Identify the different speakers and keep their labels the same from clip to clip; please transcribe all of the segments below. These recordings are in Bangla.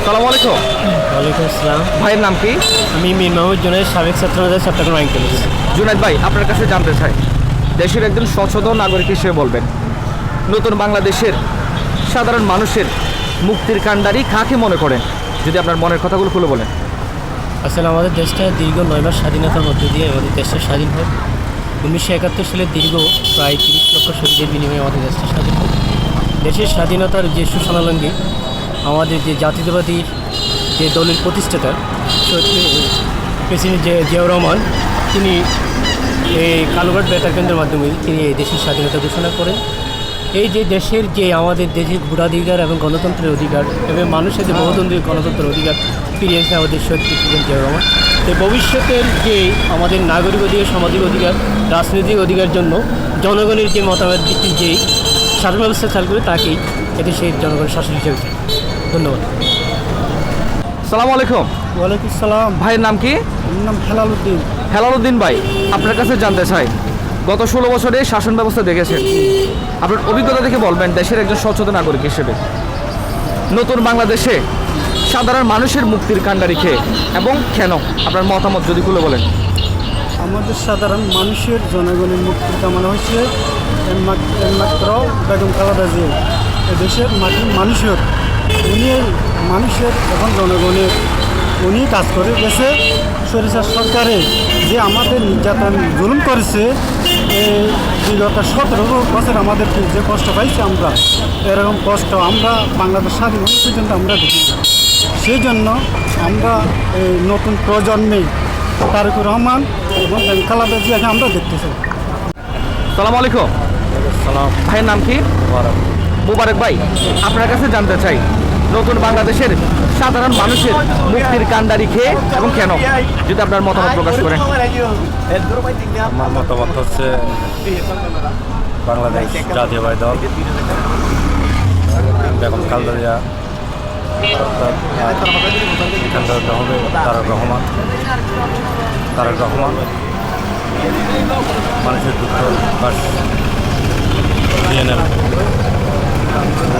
Speaker 1: সালাম আলাইকুম।
Speaker 2: ওয়ালাইকুম আসসালাম।
Speaker 1: ভাইয়ের নাম কি?
Speaker 2: আমি মীর মাহমুদ জুনায়েদ, সাবেক ছাত্রনেতা, চট্টগ্রাম আইন কলেজ।
Speaker 1: জুনায়েদ ভাই, আপনার কাছে জানতে চাই, দেশের একজন সচেতন নাগরিক হিসেবে বলবেন, নতুন বাংলাদেশের সাধারণ মানুষের মুক্তির কাণ্ডারি কাকে মনে করেন? যদি আপনার মনের কথাগুলো খুলে বলেন।
Speaker 2: আসলে আমাদের দেশটা দীর্ঘ 9 মাস স্বাধীনতার মধ্যে দিয়ে আমাদের দেশটা স্বাধীন হয়। 1971 সালে দীর্ঘ প্রায় 30 লক্ষ শহীদের বিনিময়ে আমাদের দেশটা স্বাধীন হয়। দেশের স্বাধীনতার যে সুশানালঙ্গী আমাদের যে জাতীয়তাবাদী যে দলের প্রতিষ্ঠাতা প্রেসিডেন্ট জিয়াউর রহমান, তিনি এই কালুঘাট বেতার কেন্দ্রের মাধ্যমে তিনি এই দেশের স্বাধীনতা ঘোষণা করেন। এই যে দেশের যে আমাদের দেশের ভোটাধিকার এবং গণতন্ত্রের অধিকার এবং মানুষের যে বহুতন্ত্রের গণতন্ত্রের অধিকার ফিরিয়েছে আমাদের শহীদ প্রেসিডেন্ট জিয়াউর রহমান। তো ভবিষ্যতের যে আমাদের নাগরিক অধিকার, সামাজিক অধিকার, রাজনৈতিক অধিকার জন্য জনগণের যে মতামত ভিত্তিক যে শাসন ব্যবস্থা চালু করে তাকেই এদেশের জনগণের শাসন হিসেবে। ধন্যবাদ।
Speaker 1: সালাম আলাইকুম।
Speaker 2: ওয়ালাইকুম আসসালাম।
Speaker 1: ভাইয়ের নাম কি?
Speaker 2: আমার নাম হেলাল উদ্দিন।
Speaker 1: হেলাল উদ্দিন ভাই, আপনার কাছে জানতে চাই, গত 16 বছরে শাসন ব্যবস্থা দেখেছেন, আপনার অভিজ্ঞতা থেকে বলবেন দেশের একজন সচেতন নাগরিক হিসেবে, নতুন বাংলাদেশে সাধারণ মানুষের মুক্তির কাণ্ডারি কে এবং কেন? আপনার মতামত যদি খুলে বলেন।
Speaker 3: আমাদের সাধারণ মানুষের জনগণের মুক্তির কামনা হচ্ছে একমাত্র বেগম খালেদা জিয়া। দেশের মানুষের মানুষের এবং জনগণের উনি কাজ করে গেছে। সরিষার সরকারে যে আমাদের নির্যাতন জুলুম করেছে, বিগত 17 বছর আমাদেরকে যে কষ্ট পাইছি আমরা, এরকম কষ্ট আমরা বাংলাদেশ স্বাধীন হওয়া পর্যন্ত আমরা দেখি। সেই জন্য আমরা এই নতুন প্রজন্মে তারেকুর রহমান এবং খালেদা জিয়াকে আমরা দেখতে চাই।
Speaker 1: সালাম আলাইকুম।
Speaker 2: সালাম।
Speaker 1: ভাইয়ের নাম কি? মুবারক ভাই, আপনার কাছে জানতে চাই, নতুন বাংলাদেশের সাধারণ মানুষের মুক্তির কাণ্ডারি কে এবং কেন? যদি আপনার মতামত প্রকাশ করেন।
Speaker 4: আমার মতামত হচ্ছে বাংলাদেশ জাতীয়বাদী দল, বেগম খালেদা জিয়া, অর্থাৎ এখানটা হবে তারেক রহমান মানুষের দুঃখ বাস দিয়ে নেন,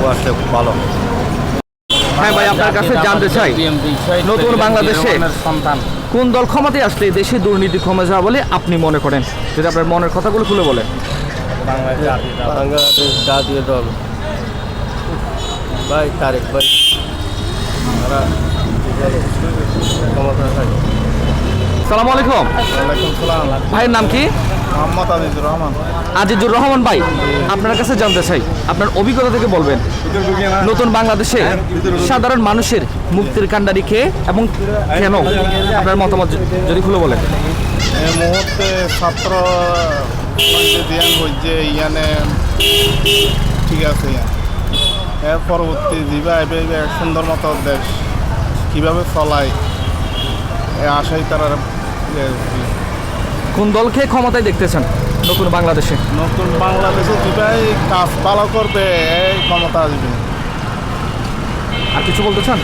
Speaker 4: ও আসলে খুব ভালো।
Speaker 1: হ্যাঁ ভাই, আপনার কাছে জানতে চাই, নতুন বাংলাদেশে কোন দল ক্ষমতায় আসলে দেশে দুর্নীতি কমে যাওয়া বলে আপনি মনে করেন? যদি আপনার মনের কথাগুলো খুলে বলেন।
Speaker 2: বাংলাদেশ জাতীয় দল ভাই তারেক ভাই, তারা ক্ষমতা থাকে।
Speaker 1: সালাম আলাইকুম। ভাইয়ের নাম কি?
Speaker 4: মোহাম্মদ আজিজুর রহমান।
Speaker 1: আজিজুর রহমান ভাই, আপনার কাছে জানতে চাই, আপনার অভিজ্ঞতা থেকে বলবেন, নতুন বাংলাদেশে সাধারণ মানুষের মুক্তির কাণ্ডারি কে এবং কেন? আপনার মতামত যদি খুলে বলেন।
Speaker 4: এই মুহূর্তে ছাত্র ধ্যান হচ্ছে ইয়ানে ঠিক আছে, এর পরবর্তী যেভাবে এক সুন্দর মতো দেশ কীভাবে চলায় এ আশাই তারা
Speaker 1: কোন দলকে ক্ষমতায় দেখতেছেন নতুন বাংলাদেশে?
Speaker 4: নতুন বাংলাদেশে যেভাবে কাজ ভালো করবে এই ক্ষমতা আসবে।
Speaker 1: আর কিছু বলতে চান?